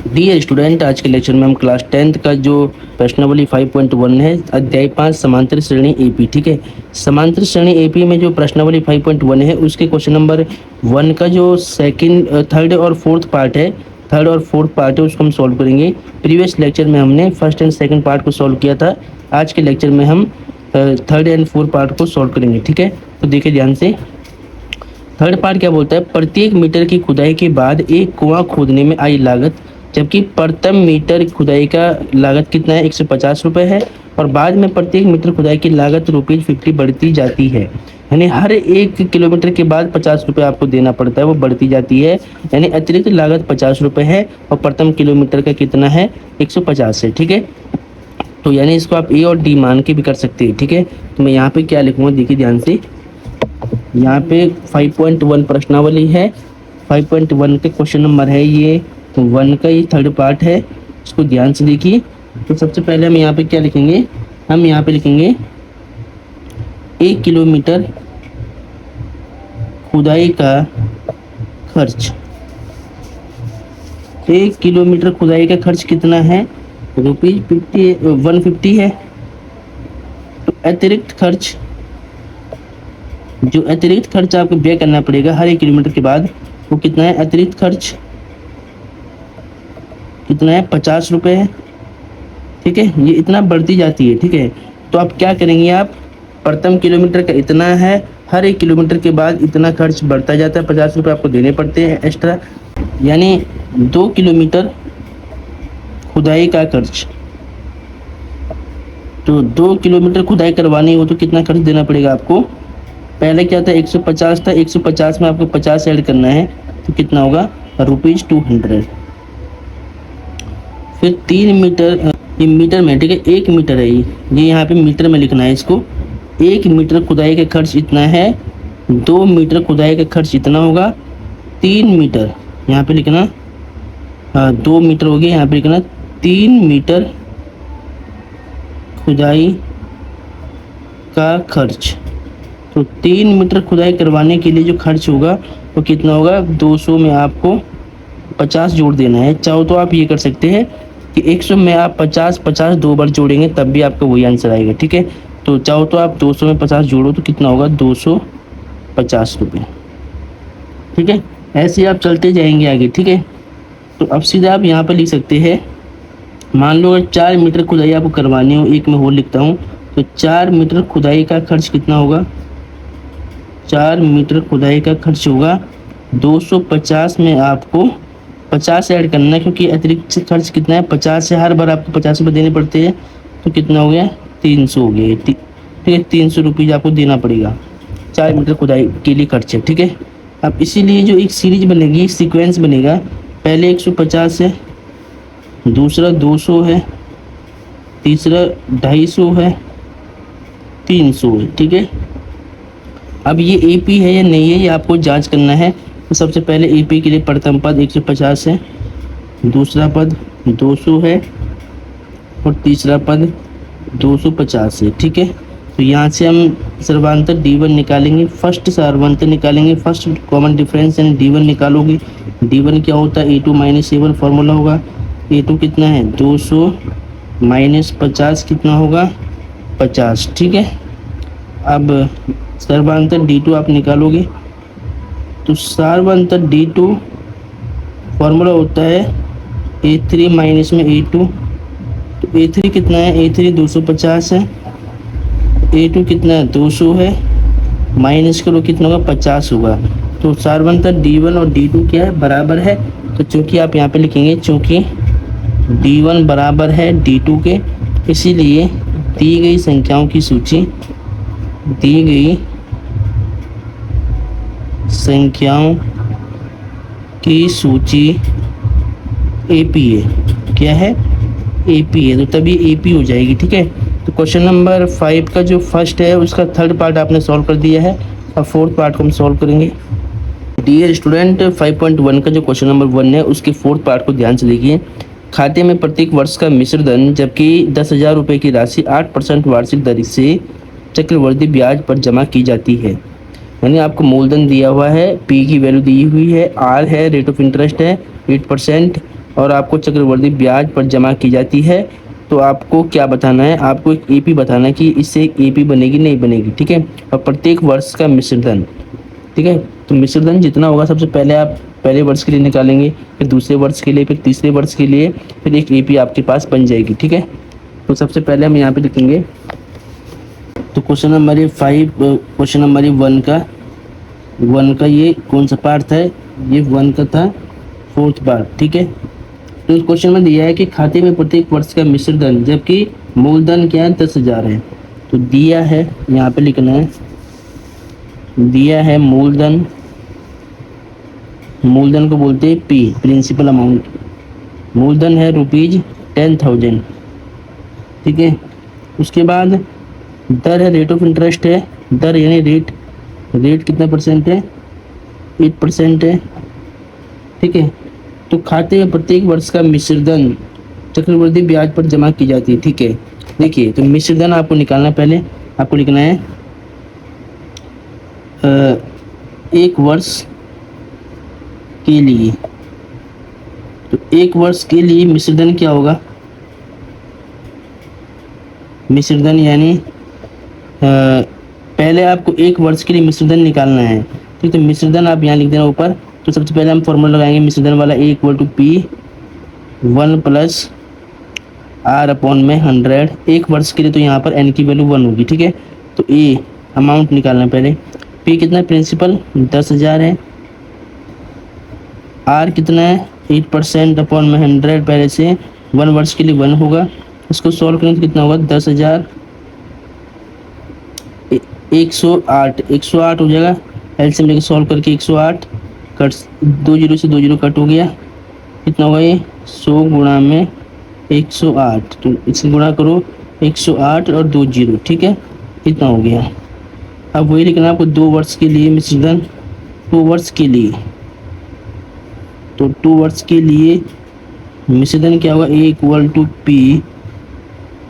Dear student, आज के lecture में हम क्लास 10th का जो प्रश्नावली 5.1 है, अध्याय 5 समांतर श्रेणी एपी। ठीक है, समांतर श्रेणी एपी में जो प्रश्नावली 5.1 है उसके क्वेश्चन नंबर 1 का जो थर्ड और फोर्थ पार्ट है उसको हम सॉल्व करेंगे। प्रीवियस लेक्चर में हमने फर्स्ट एंड सेकंड पार्ट को सॉल्व किया था। आज के लेक्चर में हम थर्ड एंड फोर्थ पार्ट को सॉल्व करेंगे। ठीक है, तो देखिए ध्यान से। थर्ड पार्ट क्या बोलता है, प्रत्येक मीटर की खुदाई के बाद एक कुआं खोदने में आई लागत, जबकि प्रथम मीटर खुदाई का लागत कितना है, 150 रुपये है, और बाद में प्रत्येक मीटर खुदाई की लागत ₹50 बढ़ती जाती है। यानी हर 1 किलोमीटर के बाद 50 रुपये आपको देना पड़ता है, वो बढ़ती जाती है। यानी अतिरिक्त लागत 50 रुपये है और प्रथम किलोमीटर का कितना है, 150 है। ठीक है, तो यानी इसको आप ए और डी मान के भी कर सकते हैं। ठीक है, तो मैं यहाँ पे क्या लिखूँगा, देखिए ध्यान से। यहाँ पे 5.1 प्रश्नावली है, 5.1 के क्वेश्चन नंबर है ये 1 का, ये थर्ड पार्ट है, इसको ध्यान से देखिए। तो सबसे पहले हम यहाँ पे क्या लिखेंगे, हम यहाँ पे लिखेंगे 1 किलोमीटर खुदाई का खर्च। 1 किलोमीटर खुदाई का खर्च कितना है, ₹150 है। तो अतिरिक्त खर्च आपको व्यय करना पड़ेगा हर 1 किलोमीटर के बाद, वो कितना है, अतिरिक्त खर्च कितना है, 50 रुपये है। ठीक है, ये इतना बढ़ती जाती है। ठीक है, तो आप क्या करेंगे, आप प्रथम किलोमीटर का इतना है, हर 1 किलोमीटर के बाद इतना खर्च बढ़ता जाता है, 50 रुपये आपको देने पड़ते हैं एक्स्ट्रा। यानी 2 किलोमीटर खुदाई का खर्च, तो 2 किलोमीटर खुदाई करवानी हो तो कितना खर्च देना पड़ेगा आपको। पहले क्या था, 150 था, 150 में आपको 50 ऐड करना है, तो कितना होगा, ₹200। फिर 3 मीटर, ये मीटर में, ठीक है, 1 मीटर है ये यहाँ पे मीटर में लिखना है इसको। 1 मीटर खुदाई का खर्च इतना है, 2 मीटर खुदाई का खर्च इतना होगा, 3 मीटर यहाँ पे लिखना, 2 मीटर हो गया, यहाँ पे लिखना 3 मीटर खुदाई का खर्च। तो 3 मीटर खुदाई करवाने के लिए जो खर्च होगा वो कितना होगा, 200 में आपको 50 जोड़ देना है। चाहो तो आप ये कर सकते हैं कि 100 में आप 50 2 बार जोड़ेंगे तब भी आपका वही आंसर आएगा। ठीक है, तो चाहो तो आप 200 में 50 जोड़ो तो कितना होगा, 250 रुपये। ठीक है, ऐसे आप चलते जाएंगे आगे। ठीक है, तो अब सीधा आप यहाँ पर लिख सकते हैं, मान लो अगर 4 मीटर खुदाई आपको करवानी हो, एक मैं और लिखता हूँ, तो 4 मीटर खुदाई का खर्च कितना होगा, 4 मीटर खुदाई का खर्च होगा 250 में आपको 50 ऐड करना है, क्योंकि अतिरिक्त खर्च कितना है, 50 से हर बार आपको 50 रुपये देने पड़ते हैं, तो कितना हो गया, 300 हो गया। ठीक है, 300 रुपये आपको देना पड़ेगा, 4 मीटर खुदाई के लिए खर्च है। ठीक है, अब इसीलिए जो एक सीरीज बनेगी, सीक्वेंस बनेगा, पहले 150 है, दूसरा 200 है, तीसरा 250 है, 300 है। ठीक है, अब ये एपी है या नहीं है, ये आपको जांच करना है। तो सबसे पहले एपी के लिए प्रथम पद 150 है, दूसरा पद 200 है, और तीसरा पद 250 है। ठीक है, तो यहाँ से हम सर्वांतर D1 निकालेंगे, फर्स्ट सर्वांतर निकालेंगे, फर्स्ट कॉमन डिफरेंस यानी D1 निकालोगे। D1 क्या होता है, A2 - A1 फॉर्मूला होगा। A2 कितना है, 200 माइनस 50 कितना होगा, 50। ठीक है, अब सर्वांतर D2 आप निकालोगे, तो सर्वांतर D2 फॉर्मूला होता है A3 माइनस में A2। तो A3 कितना है, A3 250 है, A2 कितना है, 200 है, माइनस करो कितना होगा, 50 होगा। तो सर्वांतर D1 और D2 क्या है, बराबर है। तो चूँकि आप यहाँ पे लिखेंगे, चूँकि D1 बराबर है D2 के, इसीलिए दी गई संख्याओं की सूची एपी है। क्या है, एपी है, तो तभी एपी हो जाएगी। ठीक है, तो क्वेश्चन नंबर 5 का जो फर्स्ट है उसका थर्ड पार्ट आपने सॉल्व कर दिया है, अब फोर्थ पार्ट को हम सॉल्व करेंगे। डियर स्टूडेंट, 5.1 का जो क्वेश्चन नंबर 1 है उसके फोर्थ पार्ट को ध्यान से देखिए। खाते में प्रत्येक वर्ष का मिश्र धन, जबकि 10,000 रुपये की राशि 8% वार्षिक दर से चक्रवृद्धि ब्याज पर जमा की जाती है। यानी आपको मूलधन दिया हुआ है, पी की वैल्यू दी हुई है, आर है, रेट ऑफ इंटरेस्ट है 8%, और आपको चक्रवृद्धि ब्याज पर जमा की जाती है, तो आपको क्या बताना है, आपको एक एपी बताना है कि इससे एक एपी बनेगी नहीं बनेगी, ठीक है। और प्रत्येक वर्ष का मिश्र धन, ठीक है। तो मिश्र धन जितना होगा सबसे पहले आप पहले वर्ष के लिए निकालेंगे, फिर दूसरे वर्ष के लिए, फिर तीसरे वर्ष के लिए, फिर एक एपी आपके पास बन जाएगी, ठीक है। तो सबसे पहले हम यहाँ पे लिखेंगे, तो क्वेश्चन नंबर 5, क्वेश्चन नंबर 1 का ये कौन सा पार्ट था, ये 1 का था 4th पार्ट, ठीक है। तो इस क्वेश्चन में दिया है कि खाते में प्रत्येक वर्ष का मिश्र धन, जबकि मूलधन क्या है 10,000 है। तो दिया है, यहाँ पे लिखना है, दिया है मूलधन, मूलधन को बोलते हैं पी, प्रिंसिपल अमाउंट। मूलधन है ₹10,000, ठीक है। उसके बाद दर है, रेट ऑफ इंटरेस्ट है, दर यानी रेट, रेट कितना परसेंट है, 8% है, ठीक है। तो खाते में प्रत्येक वर्ष का मिश्र धन चक्रवृद्धि ब्याज पर जमा की जाती है, ठीक है। देखिए, तो मिश्र धन आपको निकालना है, पहले आपको लिखना है एक वर्ष के लिए, तो एक वर्ष के लिए मिश्र धन क्या होगा, मिश्र धन यानी पहले आपको एक वर्ष के लिए मिश्र धन निकालना है, ठीक। तो मिश्र धन आप यहाँ लिख देना ऊपर। तो सबसे पहले हम फॉर्मूला लगाएंगे मिश्र धन वाला, A = P 1 + R/100। एक वर्ष के लिए तो यहाँ पर n की वैल्यू 1 होगी, ठीक है। तो A अमाउंट निकालना पहले, P कितना है, प्रिंसिपल 10,000 है, R कितना है 8%/100, पहले से 1 वर्ष के लिए 1 होगा। इसको सॉल्व करें तो कितना होगा, 10,000 108 हो जाएगा। एलसीएम लेके सॉल्व करके 108 कट, 2 जीरो से 2 जीरो कट हो गया, कितना होगा ये 100 गुणा में 108, तो इससे गुणा करो 108 और 2 जीरो, ठीक है, कितना हो गया। अब वही लिखना आपको 2 वर्ष के लिए मिश्र धन, 2 वर्ष के लिए, तो 2 वर्ष के लिए मिश्र धन क्या होगा, A = P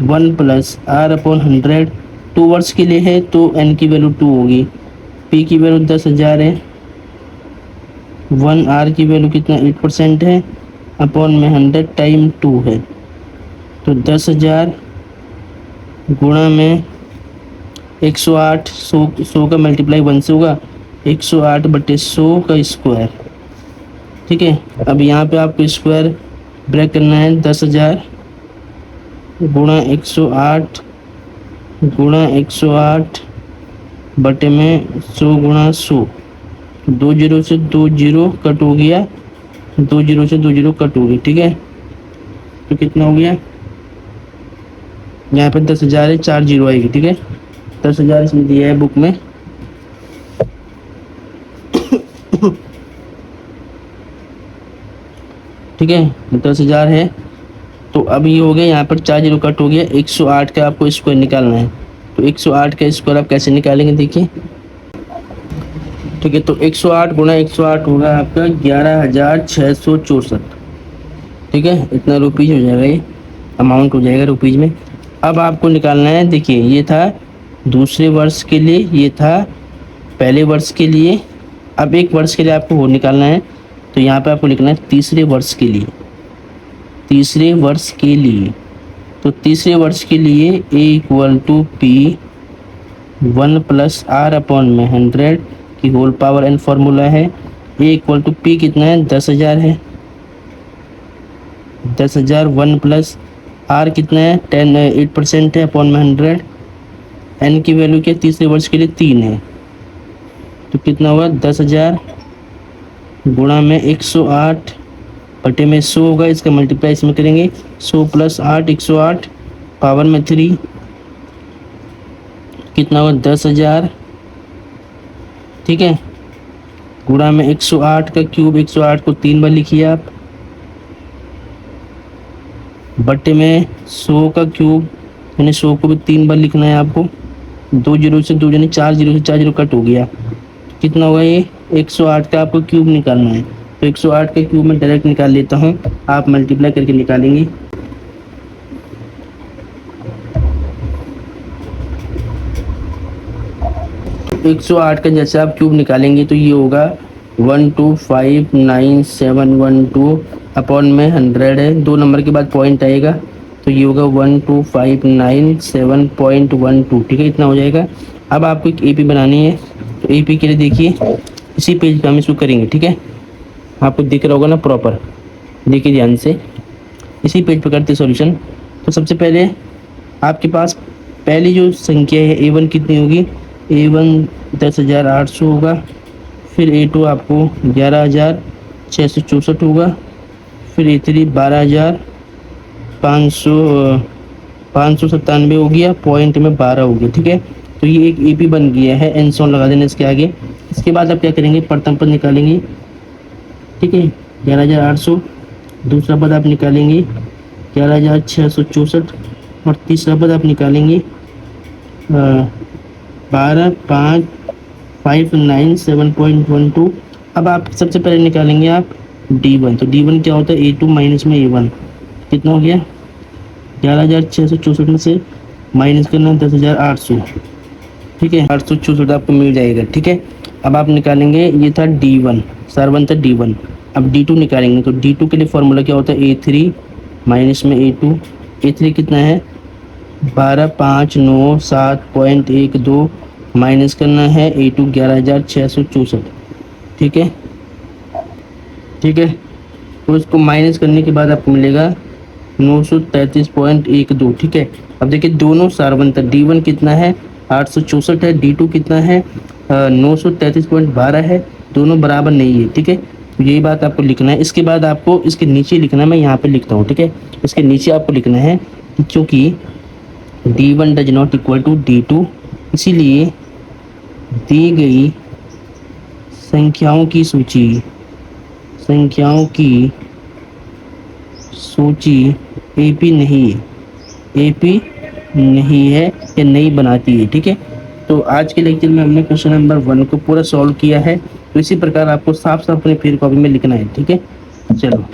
1 + R/100। 2 वर्ष के लिए है तो n की वैल्यू 2 होगी, P की वैल्यू 10,000 है, 1 R की वैल्यू कितना 8% है, अपॉन में 100 टाइम 2 है, तो 10,000 गुणा में 108, 100 का मल्टीप्लाई 1 से होगा, 108/100 का स्क्वायर, ठीक है। अब यहाँ पे आपको स्क्वायर ब्रेक करना है, 10,000 गुणा 108 गुणा 108 बटे में 100 गुणा 100, 2 जीरो से 2 जीरो कट हो गया, 2 जीरो से 2 जीरो कट हो गई, ठीक है। तो कितना हो गया, यहाँ पे 10,000 है, 4 जीरो आएगी, ठीक है। 10,000 इसमें दिया है बुक में, ठीक है, 10,000 है। तो अब ये हो गया, यहाँ पर 4 जीरो कट हो गया, 108 का आपको स्क्वायर निकालना है। तो 108 का स्क्वायर आप कैसे निकालेंगे, देखिए, ठीक है। तो 108 गुणा 108 होगा आपका 11,664, ठीक है, इतना रुपीज हो जाएगा, ये अमाउंट हो जाएगा रुपीज में। अब आपको निकालना है, देखिए ये था दूसरे वर्ष के लिए, ये था पहले वर्ष के लिए, अब एक वर्ष के लिए आपको वो निकालना है। तो यहाँ पे आपको लिखना है तीसरे वर्ष के लिए, तीसरे वर्ष के लिए। तो तीसरे वर्ष के लिए A = P 1 + R/100 की होल पावर n फॉर्मूला है। A = P कितना है, 10,000 है, 10,000 1 + R कितना है 8% है, अपॉन में 100, n की वैल्यू क्या, तीसरे वर्ष के लिए 3 है, तो कितना होगा 10,000 गुणा में 108 बटे में 100 होगा, इसका मल्टीप्लाई इसमें करेंगे, 100 + 8 108 पावर में 3, कितना होगा 10,000, ठीक है, गुणा में 108 का क्यूब, 108 को 3 बार लिखिए आप, बटे में 100 का क्यूब, यानी 100 को भी 3 बार लिखना है आपको, 2 जीरो से 2 यानी 4 जीरो से 4 जीरो कट हो गया, कितना होगा ये 108 का आपको क्यूब निकालना है। तो 108 का क्यूब में डायरेक्ट निकाल लेता हूँ, आप मल्टीप्लाई करके निकालेंगे। तो 108 का जैसे आप क्यूब निकालेंगे तो ये होगा 1259712 अपॉन में 100 है, 2 नंबर के बाद पॉइंट आएगा तो ये होगा 12597.12, ठीक है, इतना हो जाएगा। अब आपको एक एपी बनानी है, तो एपी के लिए देखिए इसी पेज पे हम इसको करेंगे, ठीक है, आपको दिख रहा होगा ना प्रॉपर, देखिए ध्यान से, इसी पेज पे करते सॉल्यूशन। तो सबसे पहले आपके पास पहली जो संख्या है A1 कितनी होगी, A1 10,800 होगा, फिर A2 आपको 11,664 होगा, फिर A3 12,597 हो गया, पॉइंट में 12 हो गया, ठीक है। तो ये एक एपी बन गया है, एनसॉन लगा देना इसके आगे। इसके बाद आप क्या करेंगे, प्रथम पद निकालेंगे, ठीक है, 11,800, दूसरा पद आप निकालेंगे 11,664, और तीसरा पद आप निकालेंगे 12,597.12। अब आप सबसे पहले निकालेंगे आप D1, तो D1 क्या होता है, A2 माइनस में A1, कितना हो गया, 11,664 में से माइनस करना 10,800, ठीक है, 864 आपको मिल जाएगा, ठीक है। अब आप निकालेंगे, ये था D1, सरवन था D1, अब D2 निकालेंगे, तो D2 के लिए फॉर्मूला क्या होता है, A3 माइनस में A2, A3 कितना है 12,597.12, माइनस करना है A2 11,664, ठीक है, ठीक है। तो इसको माइनस करने के बाद आपको मिलेगा 933.12, ठीक है। अब देखिए दोनों सारवन था, D1 कितना है 864 है, D2 कितना है 933.12 है, दोनों बराबर नहीं है, ठीक है। तो यही बात आपको लिखना है। इसके बाद आपको इसके नीचे लिखना है, मैं यहाँ पे लिखता हूँ, ठीक है, इसके नीचे आपको लिखना है कि चूँकि D1 does not equal to D2, इसीलिए दी गई संख्याओं की सूची एपी नहीं है, एपी नहीं है या नहीं बनाती है, ठीक है। तो आज के लेक्चर में हमने क्वेश्चन नंबर 1 को पूरा सॉल्व किया है। तो इसी प्रकार आपको साफ साफ अपने फिर कॉपी में लिखना है, ठीक है। चलो।